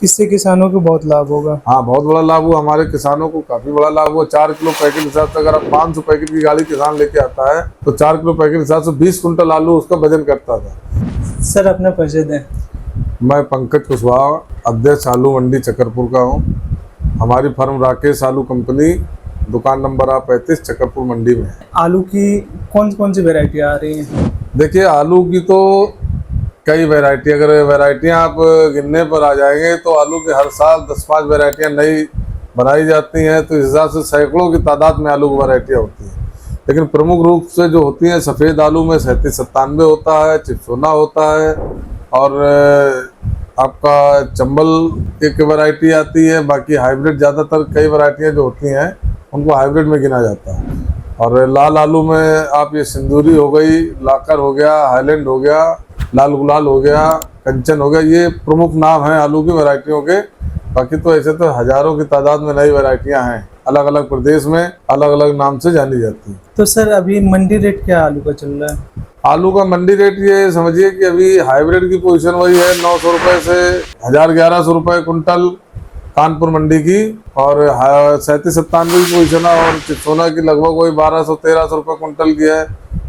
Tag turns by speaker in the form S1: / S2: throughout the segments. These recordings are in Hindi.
S1: इससे किसानों को बहुत लाभ होगा।
S2: हाँ, बहुत बड़ा लाभ हुआ, हमारे किसानों को काफी बड़ा लाभ हुआ। 4 किलो पैकेट के हिसाब से अगर आप 500 पैकेट की गाड़ी किसान लेके आता है तो 4 किलो पैकेट के हिसाब से 20 कुंटल आलू उसका वजन करता था।
S1: सर अपना परिचय दें।
S2: मैं पंकज कुशवाहा, अध्यक्ष आलू मंडी चकरपुर का हूँ। हमारी फर्म राकेश आलू कंपनी, दुकान नंबर A35 चकरपुर मंडी में है।
S1: आलू की कौन कौन सी वैरायटी आ रही है?
S2: देखिए, आलू की तो कई वैरायटी, अगर वैरायटियाँ आप गिनने पर आ जाएंगे तो आलू की हर साल 10-5 वैरायटियाँ नई बनाई जाती हैं, तो इस हिसाब से सैकड़ों की तादाद में आलू की वैरायटियाँ होती हैं। लेकिन प्रमुख रूप से जो होती हैं, सफ़ेद आलू में 3797 होता है, चिपसोना होता है, और आपका चंबल एक वैरायटी आती है। बाकी हाइब्रिड ज़्यादातर कई वैरायटियाँ जो होती हैं उनको हाइब्रिड में गिना जाता है। और लाल आलू में आप ये सिंदूरी हो गई, लाकर हो गया, हाईलैंड हो गया, लाल गुलाल हो गया, कंचन हो गया, ये प्रमुख नाम हैं आलू की वैरायटियों के। बाकी तो ऐसे तो हजारों की तादाद में नई वैरायटियां हैं, अलग अलग प्रदेश में अलग अलग नाम से जानी जाती हैं।
S1: तो सर अभी मंडी रेट क्या आलू का चल रहा है?
S2: आलू का मंडी रेट ये समझिए कि अभी हाइब्रिड की पोजीशन वही है 900 रुपये से 1100 रुपये कुंटल कानपुर मंडी की, और 3797 की पोजीशन है, और चिपसोना की लगभग वही 1200-1300 रुपये कुंटल की है।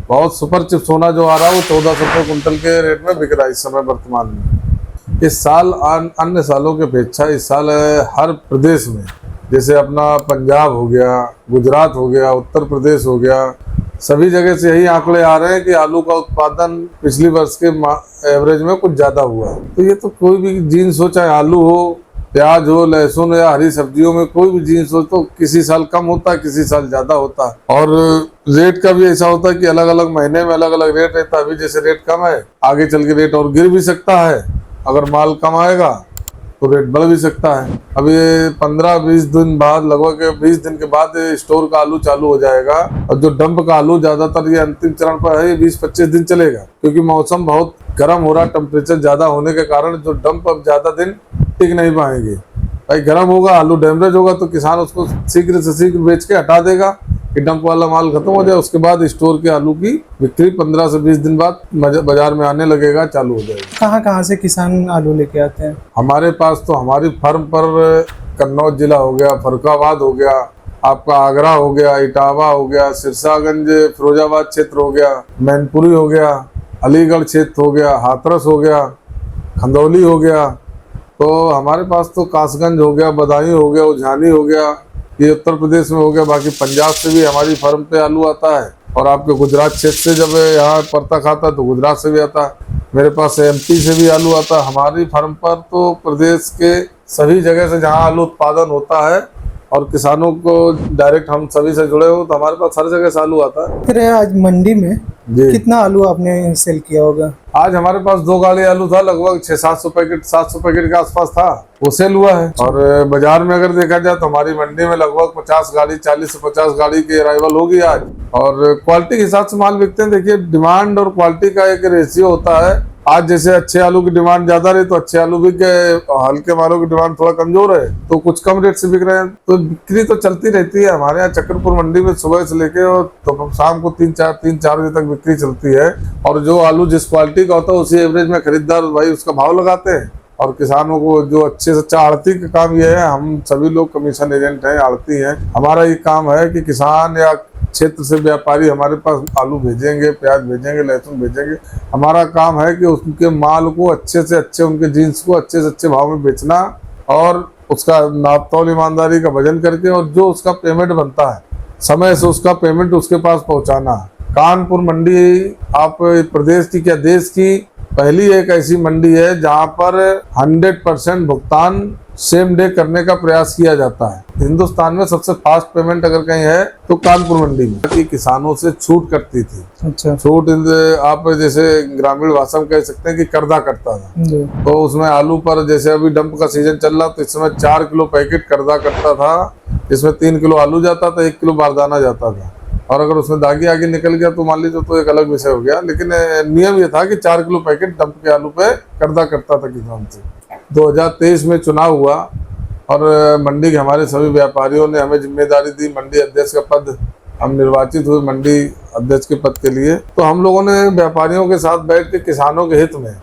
S2: बहुत सुपर चिपसोना जो आ रहा है वो 1400 रुपये कुंटल के रेट में बिक रहा है इस समय वर्तमान में। इस साल अन्य सालों की अपेक्षा इस साल हर प्रदेश में, जैसे अपना पंजाब हो गया, गुजरात हो गया, उत्तर प्रदेश हो गया, सभी जगह से यही आंकड़े आ रहे हैं कि आलू का उत्पादन पिछली वर्ष के एवरेज में कुछ ज़्यादा हुआ है। तो ये तो कोई भी जीन्स हो, चाहे आलू हो, प्याज हो, लहसुन या हरी सब्जियों में कोई भी जीन्स हो, तो किसी साल कम होता है, किसी साल ज़्यादा होता है। और रेट का भी ऐसा होता है कि अलग अलग महीने में अलग अलग रेट रहता है। अभी जैसे रेट कम है, आगे चल के रेट और गिर भी सकता है। अगर माल कम आएगा तो रेट बढ़ भी सकता है। अब ये 15-20 दिन बाद, लगभग 20 दिन के बाद स्टोर का आलू चालू हो जाएगा। और जो डंप का आलू ज्यादातर ये अंतिम चरण पर है, ये 20-25 दिन चलेगा, क्योंकि मौसम बहुत गर्म हो रहा, टेम्परेचर ज्यादा होने के कारण जो डंप अब ज्यादा दिन टिक नहीं पाएंगे। भाई गर्म होगा, आलू डैमेज होगा तो किसान उसको शीघ्र से शीघ्र बेच के हटा देगा कि डंप वाला माल खत्म हो जाए। उसके बाद स्टोर के आलू की बिक्री 15 से 20 दिन बाद बाजार में आने लगेगा, चालू हो जाएगा।
S1: कहाँ कहाँ से किसान आलू लेके आते हैं?
S2: हमारे पास तो हमारी फर्म पर कन्नौज जिला हो गया, फरुखाबाद हो गया, आपका आगरा हो गया, इटावा हो गया, सिरसागंज फिरोजाबाद क्षेत्र हो गया, मैनपुरी हो गया, अलीगढ़ क्षेत्र हो गया, हाथरस हो गया, खंदौली हो गया। तो हमारे पास तो कासगंज हो गया, बदायूं हो गया, उझानी हो गया, ये उत्तर प्रदेश में हो गया। बाकी पंजाब से भी हमारी फर्म पे आलू आता है, और आपके गुजरात क्षेत्र से जब यहाँ परता खाता है तो गुजरात से भी आता है। मेरे पास MP से भी आलू आता है। हमारी फर्म पर तो प्रदेश के सभी जगह से जहाँ आलू उत्पादन होता है और किसानों को डायरेक्ट हम सभी से जुड़े हो, तो हमारे पास हर जगह से आलू आता है।
S1: फिर आज मंडी में
S2: जी,
S1: कितना आलू आपने सेल किया होगा?
S2: आज हमारे पास 2 गाड़ी आलू था, लगभग 600-700 पैकेट, 700 पैकेट के आसपास था, वो सेल हुआ है। और बाजार में अगर देखा जाए तो हमारी मंडी में लगभग 50 गाड़ी, 40 से 50 गाड़ी की अराइवल होगी आज। और क्वालिटी के हिसाब से माल बिकते हैं। देखिए, डिमांड और क्वालिटी का एक रेशियो होता है। आज जैसे अच्छे आलू की डिमांड ज्यादा रही तो अच्छे आलू बिक गए, हल्के मालों की डिमांड थोड़ा कमजोर है तो कुछ कम रेट से बिक रहे हैं। तो बिक्री तो चलती रहती है हमारे यहाँ चकरपुर मंडी में, सुबह से लेके और तो शाम को 3-4 बजे तक बिक्री चलती है। और जो आलू जिस क्वालिटी का होता है उसी एवरेज में खरीदार भाई उसका भाव लगाते हैं। और किसानों को जो अच्छे से अच्छा, आड़ती का काम ये है, हम सभी लोग कमीशन एजेंट हैं, आड़ती हैं। हमारा ये काम है कि किसान या क्षेत्र से व्यापारी हमारे पास आलू भेजेंगे, प्याज भेजेंगे, लहसुन भेजेंगे, हमारा काम है कि उनके माल को अच्छे से अच्छे, उनके जीन्स को अच्छे से अच्छे भाव में बेचना, और उसका नाप तौल ईमानदारी का वजन करके, और जो उसका पेमेंट बनता है समय से उसका पेमेंट उसके पास पहुंचाना। कानपुर मंडी आप प्रदेश की क्या देश की पहली एक ऐसी मंडी है जहां पर 100% भुगतान सेम डे करने का प्रयास किया जाता है। हिंदुस्तान में सबसे फास्ट पेमेंट अगर कहीं है तो कानपुर मंडी में। कि किसानों से छूट कटती थी।
S1: अच्छा।
S2: छूट आप जैसे ग्रामीण भाषा में कह सकते हैं कि कर्जा कटता था। तो उसमें आलू पर, जैसे अभी डंप का सीजन चल रहा तो इस समय 4 किलो पैकेट कर्जा कटता था, इसमें 3 किलो आलू जाता था, 1 किलो बारदाना जाता था। और अगर उसमें दागी आगे निकल गया तो मान लीजिए तो एक अलग विषय हो गया। लेकिन नियम ये था कि 4 किलो पैकेट डंप के आलू पे कर्जा करता था किसान से। 2023 में चुनाव हुआ और मंडी के हमारे सभी व्यापारियों ने हमें जिम्मेदारी दी, मंडी अध्यक्ष का पद हम निर्वाचित हुए मंडी अध्यक्ष के पद के लिए। तो हम लोगों ने व्यापारियों के साथ बैठ के किसानों के हित में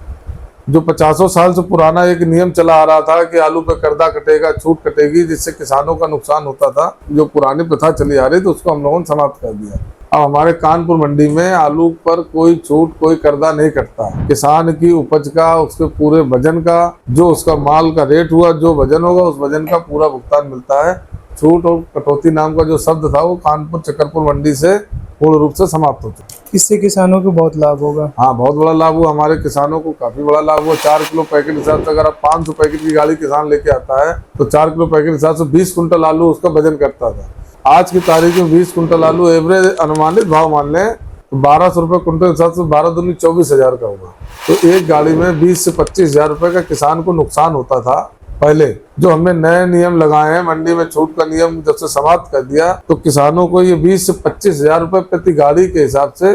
S2: जो 50 साल से पुराना एक नियम चला आ रहा था कि आलू पे कर्जा कटेगा, छूट कटेगी, जिससे किसानों का नुकसान होता था, जो पुरानी प्रथा चली आ रही थी, उसको हम लोगों ने समाप्त कर दिया। अब हमारे कानपुर मंडी में आलू पर कोई छूट, कोई कर्जा नहीं कटता। किसान की उपज का, उसके पूरे वजन का, जो उसका माल का रेट हुआ, जो वजन होगा, उस वजन का पूरा भुगतान मिलता है। छूट और कटौती नाम का जो शब्द था वो कानपुर चक्करपुर मंडी से पूर्ण रूप से समाप्त हो चुका।
S1: इससे किसानों को बहुत लाभ होगा।
S2: हाँ, बहुत बड़ा लाभ हुआ, हमारे किसानों को काफी बड़ा लाभ हुआ। 4 किलो पैकेट के हिसाब से अगर आप 500 पैकेट की गाड़ी किसान लेके आता है तो 4 किलो पैकेट के हिसाब से 20 कुंटल आलू उसका वजन करता था। आज की तारीख में 20 कुंटल आलू एवरेज अनुमानित भाव मान लें तो 1200 रुपये कुंटल के हिसाब से 12 दूनी 24,000 का होगा। तो एक गाड़ी में 20 से 25,000 रुपये का किसान को नुकसान होता था पहले। जो हमने नए नियम लगाए हैं, मंडी में छूट का नियम जब से समाप्त कर दिया तो किसानों को ये 20 से 25,000 रुपये प्रति गाड़ी के हिसाब से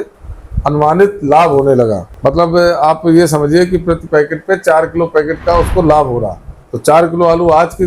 S2: अनुमानित लाभ होने लगा। मतलब आप ये समझिए कि प्रति पैकेट पे 4 किलो पैकेट का उसको लाभ हो रहा। तो 4 किलो आलू आज के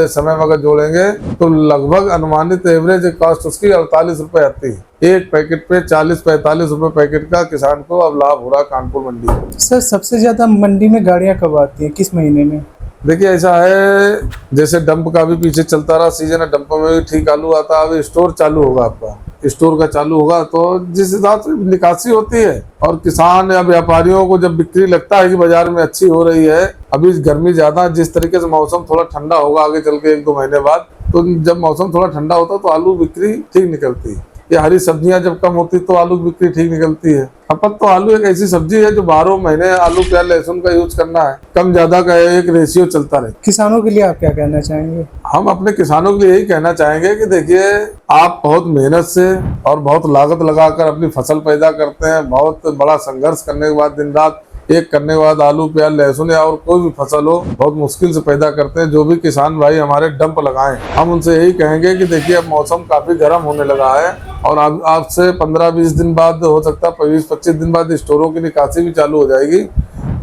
S2: समय में अगर जोड़ेंगे तो लगभग अनुमानित एवरेज कॉस्ट उसकी 48 रुपये आती है। एक पैकेट पे 40-45 रुपये पैकेट का किसान को अब लाभ हो रहा कानपुर मंडी में।
S1: सर, सबसे ज्यादा मंडी में गाड़ियां कब आती हैं, किस महीने में?
S2: देखिए, ऐसा है जैसे डंप का भी पीछे चलता रहा सीजन है, डंप में भी ठीक आलू आता है। अभी स्टोर चालू होगा, आपका स्टोर का चालू होगा तो जिस हिसाब से निकासी होती है और किसान या व्यापारियों को जब बिक्री लगता है कि बाजार में अच्छी हो रही है। अभी गर्मी ज्यादा, जिस तरीके से मौसम थोड़ा ठंडा होगा आगे चल के 1-2 महीने बाद, तो जब मौसम थोड़ा ठंडा होता है तो आलू बिक्री ठीक निकलती है। या हरी सब्जियां जब कम होती तो आलू की बिक्री ठीक निकलती है। खपत तो आलू एक ऐसी सब्जी है जो 12 महीने आलू, प्याज, लहसुन का यूज करना है, कम ज्यादा का एक रेशियो चलता रहे।
S1: किसानों के लिए आप क्या कहना चाहेंगे?
S2: हम अपने किसानों के लिए यही कहना चाहेंगे कि देखिए, आप बहुत मेहनत से और बहुत लागत लगाकर अपनी फसल पैदा करते हैं। बहुत बड़ा संघर्ष करने के बाद, दिन रात एक करने के बाद आलू, प्याज, लहसुन या और कोई भी फसल हो, बहुत मुश्किल से पैदा करते हैं। जो भी किसान भाई हमारे डंप लगाएं, हम उनसे यही कहेंगे कि देखिए, अब मौसम काफी गर्म होने लगा है और अब आपसे 15-20 दिन बाद, हो सकता है 20-25 दिन बाद स्टोरों की निकासी भी चालू हो जाएगी।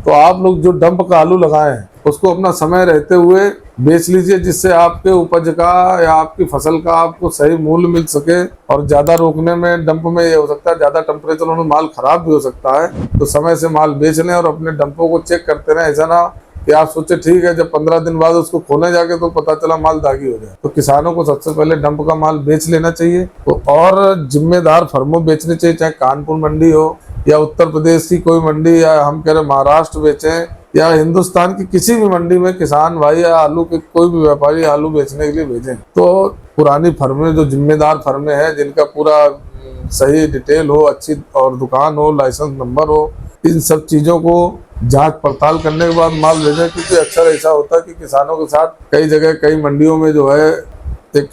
S2: तो आप लोग जो डंप का आलू लगाएं उसको अपना समय रहते हुए बेच लीजिए, जिससे आपके उपज का या आपकी फसल का आपको सही मूल्य मिल सके। और ज्यादा रोकने में डंप में ये हो सकता है ज्यादा टेम्परेचर होने माल खराब भी हो सकता है, तो समय से माल बेच लें और अपने डंपों को चेक करते रहें। ऐसा ना कि आप सोचे ठीक है, जब 15 दिन बाद उसको खोलने जाके तो पता चला माल दागी हो जाए। तो किसानों को सबसे पहले डंप का माल बेच लेना चाहिए। तो और जिम्मेदार फर्मों बेचनी चाहिए, चाहे कानपुर मंडी हो या उत्तर प्रदेश की कोई मंडी, या हम कह रहे महाराष्ट्र बेचें, या हिंदुस्तान की किसी भी मंडी में किसान भाई या आलू के कोई भी व्यापारी आलू बेचने के लिए भेजें। तो पुरानी फर्में, जो जिम्मेदार फर्में हैं, जिनका पूरा सही डिटेल हो, अच्छी और दुकान हो, लाइसेंस नंबर हो, इन सब चीज़ों को जांच पड़ताल करने के बाद माल भेजें। क्योंकि अक्सर ऐसा होता है कि किसानों के साथ कई जगह, कई मंडियों में जो है एक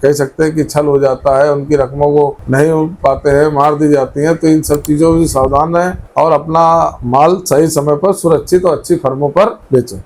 S2: कह सकते हैं कि छल हो जाता है, उनकी रकमों को नहीं पाते हैं, मार दी जाती हैं। तो इन सब चीज़ों से सावधान रहें और अपना माल सही समय पर सुरक्षित और अच्छी फर्मों पर बेचें।